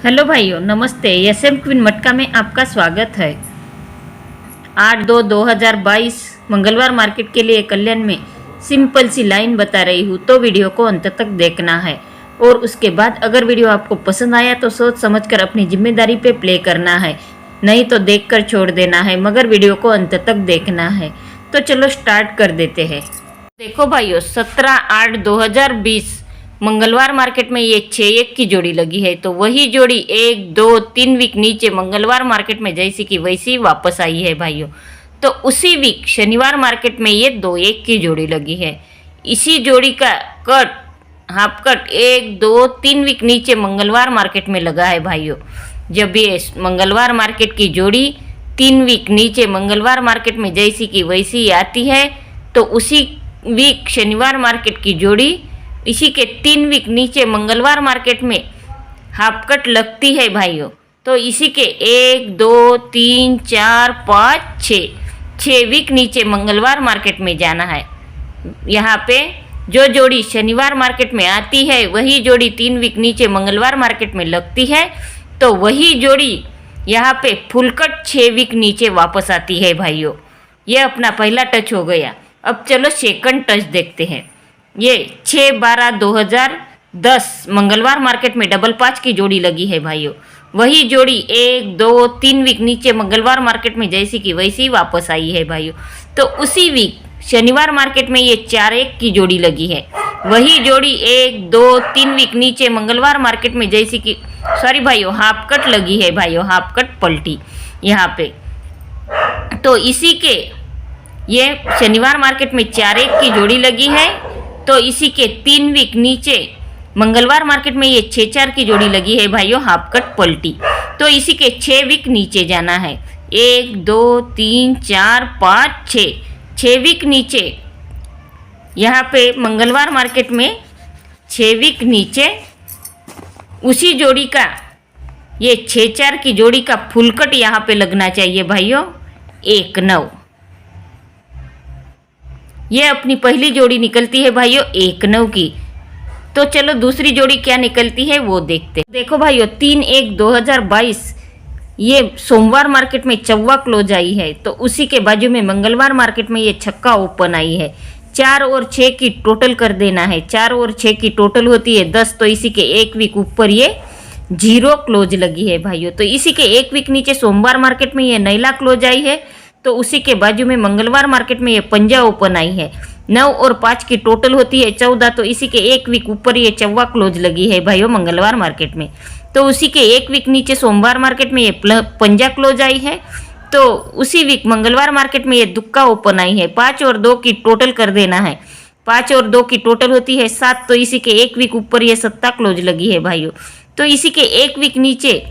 Hello भाइयों, नमस्ते। SM queen मटका में आपका स्वागत है। 8/2/2022 मंगलवार मार्केट के लिए कल्याण में सिंपल सी लाइन बता रही हूँ, तो वीडियो को अंत तक देखना है। और उसके बाद अगर वीडियो आपको पसंद आया तो सोच समझकर अपनी जिम्मेदारी पे प्ले करना है, नहीं तो देखकर छोड़ देना है, मगर वीडियो को अंत तक देखना है। तो चलो स्टार्ट कर देते हैं। देखो भाइयों, 17/8/2020 मंगलवार मार्केट में ये 6-1 की जोड़ी लगी है। तो वही जोड़ी 1, 2, 3 वीक नीचे मंगलवार मार्केट में जैसी की वैसी वापस आई है भाइयों। तो उसी वीक शनिवार मार्केट में ये 2-1 की जोड़ी लगी है। इसी जोड़ी का कट, हाफ कट 1, 2, 3 वीक नीचे मंगलवार मार्केट में लगा है भाइयों। जब ये मंगलवार मार्केट की जोड़ी 3 वीक नीचे मंगलवार मार्केट में जैसी की वैसी आती है, तो उसी वीक शनिवार मार्केट की जोड़ी इसी के 3 वीक नीचे मंगलवार मार्केट में हाफ कट लगती है भाइयों। तो इसी के 1, 2, 3, 4, 5, 6 वीक नीचे मंगलवार मार्केट में जाना है। यहाँ पे जो जोड़ी शनिवार मार्केट में आती है वही जोड़ी 3 वीक नीचे मंगलवार मार्केट में लगती है। तो वही जोड़ी यहाँ पे फुल कट 6 वीक नीचे वापस आती है भाइयों। ये अपना पहला टच हो गया। अब चलो सेकंड टच देखते हैं। ये 6/12/2010 मंगलवार मार्केट में 5/5 की जोड़ी लगी है भाइयों। वही जोड़ी 1, 2, 3 वीक नीचे मंगलवार मार्केट में जैसी की वैसी वापस आई है भाइयों। तो उसी वीक शनिवार मार्केट में ये 4-1 की जोड़ी लगी है। वही जोड़ी 1, 2, 3 वीक नीचे मंगलवार मार्केट में जैसी की, सॉरी भाइयों, हाफ कट लगी है भाइयों, हाफ कट पलटी यहाँ पे। तो इसी के ये शनिवार मार्केट में 4-1 की जोड़ी लगी है। तो इसी के 3 वीक नीचे मंगलवार मार्केट में ये 6-4 की जोड़ी लगी है भाइयों, हाफ कट पलटी। तो इसी के 6 वीक नीचे जाना है। 1, 2, 3, 4, 5, 6 वीक नीचे यहाँ पे मंगलवार मार्केट में 6 वीक नीचे उसी जोड़ी का ये 6-4 की जोड़ी का फुल कट यहाँ पे लगना चाहिए भाइयों, 1-9। ये अपनी पहली जोड़ी निकलती है भाइयों 1-9 की। तो चलो दूसरी जोड़ी क्या निकलती है वो देखते हैं। देखो भाइयों, 3/1/2022 ये सोमवार मार्केट में चौवा क्लोज आई है। तो उसी के बाजू में मंगलवार मार्केट में ये छक्का ओपन आई है। 4 और 6 की टोटल कर देना है। 4 और 6 की टोटल होती है 10। तो इसी के 1 वीक ऊपर ये 0 क्लोज लगी है भाइयों। तो इसी के 1 वीक नीचे सोमवार मार्केट में ये नैला क्लोज आई है। तो उसी के बाजू में मंगलवार मार्केट में ये पंजा ओपन आई है। 9 और 5 की टोटल होती है 14। तो इसी के 1 वीक ऊपर ये चौवा क्लोज लगी है भाइयों मंगलवार मार्केट में। तो उसी के 1 वीक नीचे सोमवार मार्केट में ये पंजा क्लोज आई है। तो उसी वीक मंगलवार मार्केट में ये दुक्का ओपन आई है। 5 और 2 की टोटल कर देना है। 5 और 2 की टोटल होती है 7। तो इसी के 1 वीक ऊपर ये सत्ता क्लोज लगी है भाइयों। तो इसी के 1 वीक नीचे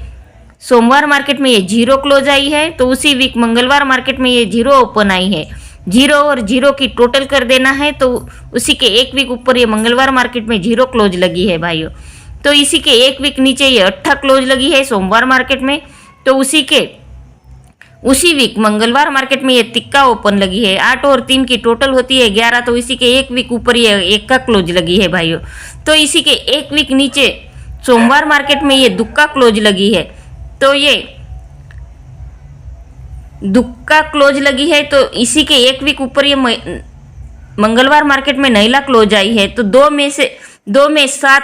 सोमवार मार्केट में ये 0 क्लोज आई है। तो उसी वीक मंगलवार मार्केट में ये 0 ओपन आई है। 0 और 0 की टोटल कर देना है। तो उसी के 1 वीक ऊपर ये मंगलवार मार्केट में 0 क्लोज लगी है भाइयों। तो इसी के 1 वीक नीचे ये 8 क्लोज लगी है सोमवार मार्केट में। तो उसी वीक मंगलवार मार्केट में ये तिक्का ओपन लगी है। 8 और 3 की टोटल होती है 11। तो इसी के 1 वीक ऊपर ये 1 का क्लोज लगी है भाइयों। तो इसी के 1 वीक नीचे सोमवार मार्केट में ये दुक्का क्लोज लगी है। तो ये दुक्का क्लोज लगी है। तो इसी के 1 वीक ऊपर ये मंगलवार मार्केट में नैला क्लोज आई है। तो 2 में 7,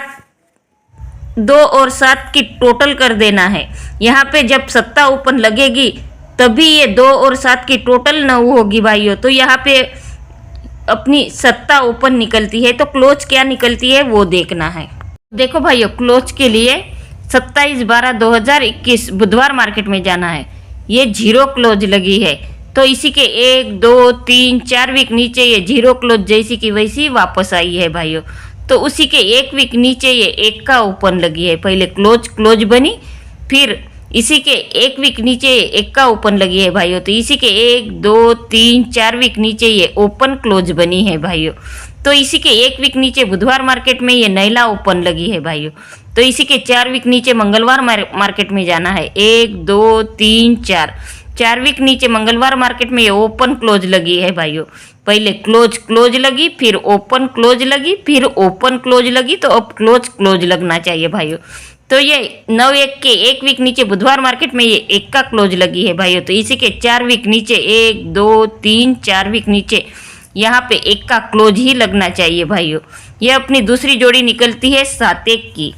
2 और 7 की टोटल कर देना है। यहाँ पे जब सत्ता ओपन लगेगी तभी ये 2 और 7 की टोटल 9 होगी भाइयों। तो यहाँ पे अपनी सत्ता ओपन निकलती है। तो क्लोज क्या निकलती है वो देखना है। देखो भाइयों, क्लोज के लिए 27/12/2021 बुधवार मार्केट में जाना है। ये 0 क्लोज लगी है। तो इसी के 1, 2, 3, 4 वीक नीचे ये 0 क्लोज जैसी की वैसी वापस आई है भाइयों। तो उसी के 1 वीक नीचे ये 1 का ओपन लगी है। पहले क्लोज बनी, फिर इसी के 1 वीक नीचे 1 का ओपन लगी है भाइयों। तो इसी के 1, 2, 3, 4 वीक नीचे ये ओपन क्लोज बनी है भाइयों। तो इसी के 1 वीक नीचे बुधवार मार्केट में ये नैला ओपन लगी है भाइयों। तो इसी के 4 वीक नीचे मंगलवार मार्केट में जाना है। 1, 2, 3, 4 वीक नीचे मंगलवार मार्केट में ये ओपन क्लोज लगी है भाइयों। पहले क्लोज लगी, फिर ओपन क्लोज लगी, फिर ओपन क्लोज लगी। तो अब क्लोज लगना चाहिए भाइयों। तो ये 9-1 के एक वीक नीचे बुधवार मार्केट में ये 1 का क्लोज लगी है भाइयों। तो इसी के 4 वीक नीचे 1 2 3 4 वीक नीचे यहाँ पे 1 का क्लोज ही लगना चाहिए भाइयों। ये अपनी दूसरी जोड़ी निकलती है 7-1 की।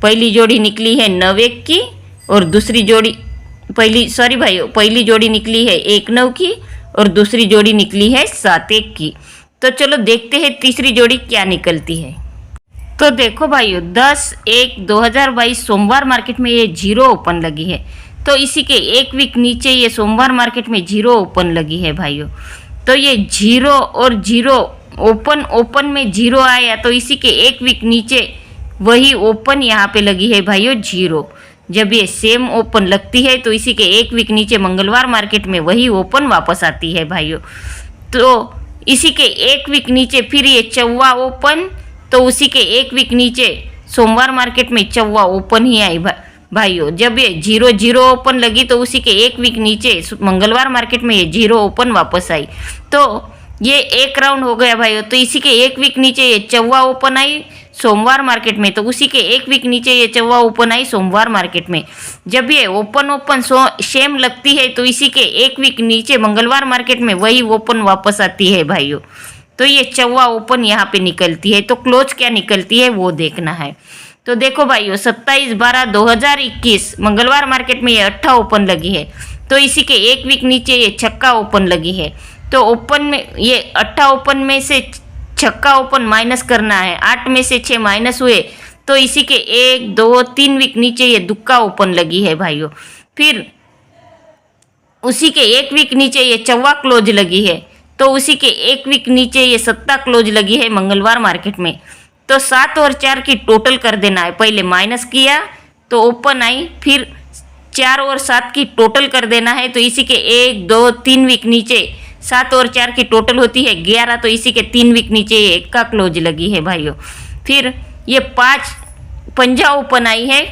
पहली जोड़ी निकली है 9-1 की और दूसरी जोड़ी पहली जोड़ी निकली है 1-9 की और दूसरी जोड़ी निकली है 7-1 की। तो चलो देखते हैं तीसरी जोड़ी क्या निकलती है। तो देखो भाइयों 10-1-2022 सोमवार मार्केट में ये 0 ओपन लगी है। तो इसी के 1 वीक नीचे ये सोमवार मार्केट में 0 ओपन लगी है भाइयों। तो ये 0 और 0 ओपन में 0 आया, तो इसी के 1 वीक नीचे वही ओपन यहाँ पे लगी है भाइयों 0। जब ये सेम ओपन लगती है तो इसी के 1 वीक नीचे मंगलवार मार्केट में वही ओपन वापस आती है भाइयों। तो इसी के 1 वीक नीचे फिर ये 4वां ओपन, तो उसी के 1 वीक नीचे सोमवार मार्केट में 4वां ओपन ही आई भाइयों। जब ये 0-0 ओपन लगी तो उसी के 1 वीक नीचे मंगलवार मार्केट में ये 0 ओपन वापस आई। तो ये एक राउंड हो गया भाइयों। तो इसी के 1 वीक नीचे ये 4वां ओपन आई सोमवार मार्केट में, तो उसी के 1 वीक नीचे ये 4वां ओपन आई सोमवार मार्केट में। जब ये ओपन सेम लगती है तो इसी के 1 वीक नीचे मंगलवार मार्केट में वही ओपन वापस आती है भाइयों। तो ये 4वां ओपन यहाँ पे निकलती है। तो क्लोज क्या निकलती है वो देखना है। तो देखो भाइयों 27-12-2021 मंगलवार मार्केट में ये 8 ओपन लगी है। तो इसी के 1 वीक नीचे ये 6 ओपन लगी है। तो ओपन में ये 8 ओपन में से 6 ओपन माइनस करना है, 8 में से 6 माइनस हुए, तो इसी के 1 2 3 वीक नीचे ये 2 ओपन लगी है भाइयों। फिर उसी के 1 वीक नीचे ये 4वां क्लोज लगी है। तो उसी के 1 वीक नीचे ये 7 क्लोज लगी है मंगलवार मार्केट में। तो 7 और 4 की टोटल कर देना है। पहले माइनस किया तो ओपन आई, फिर 4 और 7 की टोटल कर देना है। तो इसी के 1 2 3 वीक नीचे 7 और 4 की टोटल होती है 11। तो इसी के 3 वीक नीचे ये 1 का क्लोज लगी है भाइयों। फिर ये 5 पंजा ओपन आई है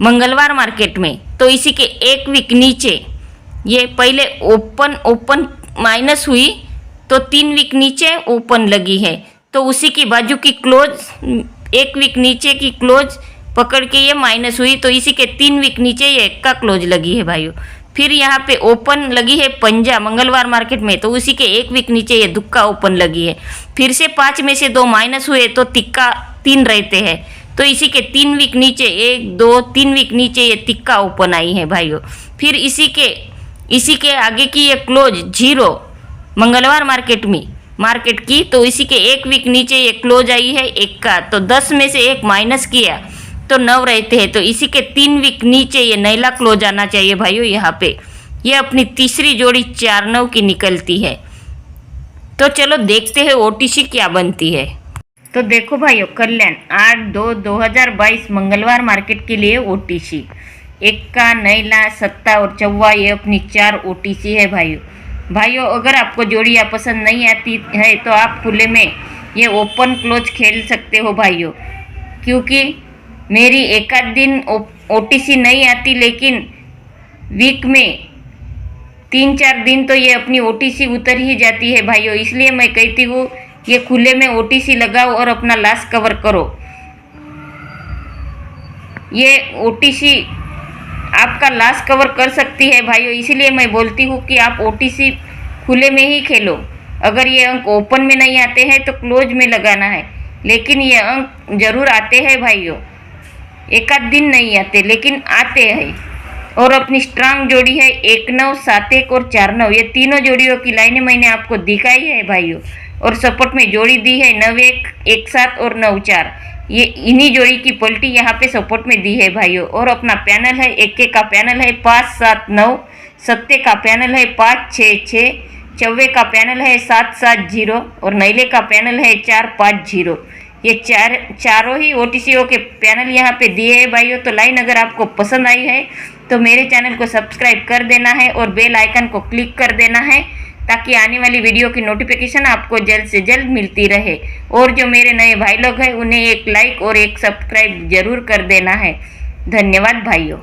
मंगलवार मार्केट में। तो इसी के 1 वीक नीचे ये पहले ओपन माइनस हुई तो 3 वीक नीचे ओपन लगी है। तो उसी की बाजू की क्लोज 1 वीक नीचे की क्लोज पकड़ के ये माइनस हुई, तो इसी के 3 वीक नीचे ये 1 का क्लोज लगी है भाइयों। फिर यहाँ पे ओपन लगी है पंजा मंगलवार मार्केट में। तो उसी के 1 वीक नीचे ये 2 ओपन लगी है। फिर से 5 में से 2 माइनस हुए तो 3 रहते हैं। तो इसी के 3 वीक नीचे 1 2 3 वीक नीचे ये 3 ओपन आई है भाइयों। फिर इसी के आगे की ये क्लोज 0 मंगलवार मार्केट की। तो इसी के 1 वीक नीचे ये क्लोज आई है 1 का। तो 10 में से 1 माइनस किया तो 9 रहते हैं। तो इसी के 3 वीक नीचे ये नैला क्लोज आना चाहिए भाइयों। यहाँ पे ये अपनी तीसरी जोड़ी 4-9 की निकलती है। तो चलो देखते हैं ओटीसी क्या बनती है। तो देखो भाइयों कल्याण 8-2-2022 मंगलवार मार्केट के लिए ओटीसी 1 का नैला 7 और 4 ये अपनी 4 ओटीसी है भाइयों। अगर आपको जोड़ियाँ पसंद नहीं आती है तो आप खुले में ये ओपन क्लोज खेल सकते हो भाइयों। क्योंकि मेरी एक आध दिन ओटीसी नहीं आती, लेकिन वीक में 3-4 दिन तो ये अपनी ओटीसी उतर ही जाती है भाइयों। इसलिए मैं कहती हूँ ये खुले में ओटीसी लगाओ और अपना लॉस कवर करो। ये ओटीसी आपका लॉस कवर कर सकती है भाइयों। इसलिए मैं बोलती हूँ कि आप ओटीसी खुले में ही खेलो। अगर ये अंक ओपन में नहीं आते हैं तो क्लोज में लगाना है, लेकिन ये अंक जरूर आते हैं भाइयों। एक आध दिन नहीं आते लेकिन आते हैं। और अपनी स्ट्रांग जोड़ी है 1-9, 7-1 और 4-9। ये तीनों जोड़ियों की लाइनें मैंने आपको दिखाई है भाइयों। और सपोर्ट में जोड़ी दी है 9-1, 1-7 और 9-4। ये इन्हीं जोड़ी की पलटी यहाँ पे सपोर्ट में दी है भाइयों। और अपना पैनल है 1 का पैनल है 5-7-9, 7 का पैनल है 5-6-6, 4 का पैनल है 7-7-0 और नैले का पैनल है 4-5-0। ये चारों ही ओटीसीओ के पैनल यहाँ पे दिए हैं भाइयों। तो लाइन अगर आपको पसंद आई है तो मेरे चैनल को सब्सक्राइब कर देना है और बेल आइकन को क्लिक कर देना है, ताकि आने वाली वीडियो की नोटिफिकेशन आपको जल्द से जल्द मिलती रहे। और जो मेरे नए भाई लोग हैं उन्हें एक लाइक और एक सब्सक्राइब जरूर कर देना है। धन्यवाद भाइयों।